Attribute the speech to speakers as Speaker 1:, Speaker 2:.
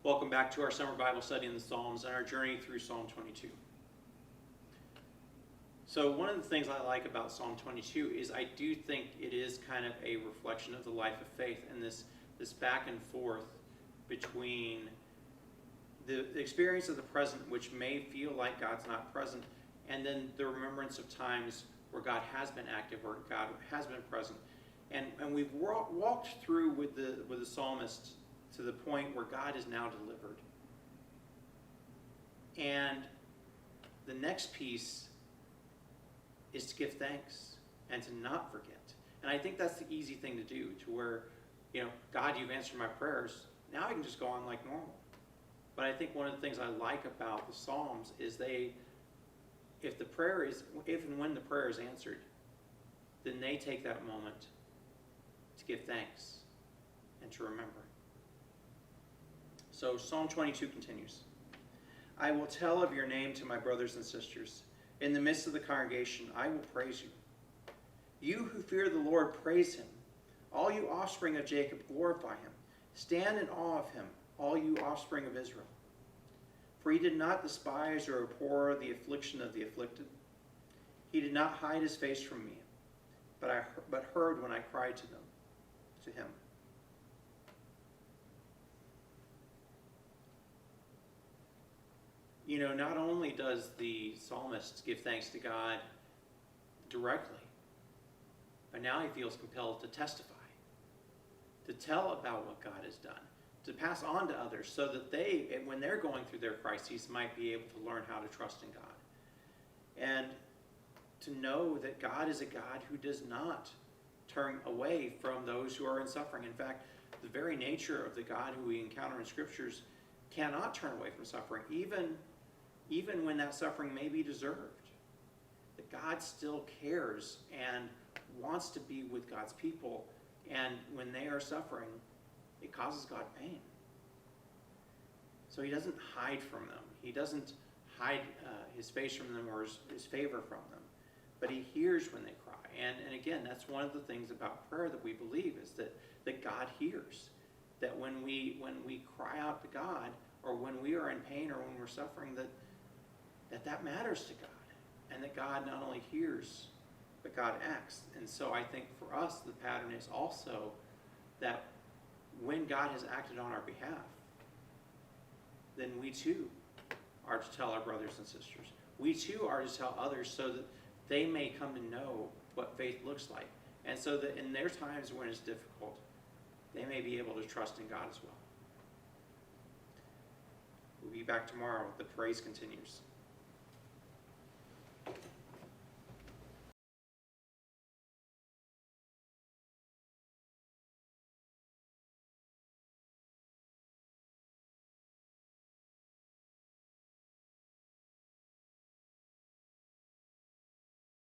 Speaker 1: Welcome back to our summer Bible study in the Psalms and our journey through Psalm 22. So one of the things I like about Psalm 22 is I do think it is kind of a reflection of the life of faith and this back and forth between the experience of the present, which may feel like God's not present, and then the remembrance of times where God has been active, where God has been present. And we've walked through with the psalmist to the point where God is now delivered. And the next piece is to give thanks and to not forget. And I think that's the easy thing to do, to where, God, you've answered my prayers. Now I can just go on like normal. But I think one of the things I like about the Psalms is if and when the prayer is answered, then they take that moment to give thanks and to remember. So Psalm 22 continues. I will tell of your name to my brothers and sisters. In the midst of the congregation, I will praise you. You who fear the Lord, praise him. All you offspring of Jacob, glorify him. Stand in awe of him, all you offspring of Israel. For he did not despise or abhor the affliction of the afflicted. He did not hide his face from me, but heard when I cried to him. Not only does the psalmist give thanks to God directly, but now he feels compelled to testify, to tell about what God has done, to pass on to others so that they, when they're going through their crises, might be able to learn how to trust in God. And to know that God is a God who does not turn away from those who are in suffering. In fact, the very nature of the God who we encounter in Scriptures cannot turn away from suffering, even when that suffering may be deserved. That God still cares and wants to be with God's people, and when they are suffering, it causes God pain. So he doesn't hide from them. He doesn't hide his face from them or his favor from them, but he hears when they cry. And again, that's one of the things about prayer that we believe is that God hears. That when we cry out to God, or when we are in pain or when we're suffering, that matters to God. And that God not only hears, but God acts. And so I think for us, the pattern is also that when God has acted on our behalf, then we too are to tell our brothers and sisters. We too are to tell others so that they may come to know what faith looks like. And so that in their times when it's difficult, they may be able to trust in God as well. We'll be back tomorrow. The praise continues.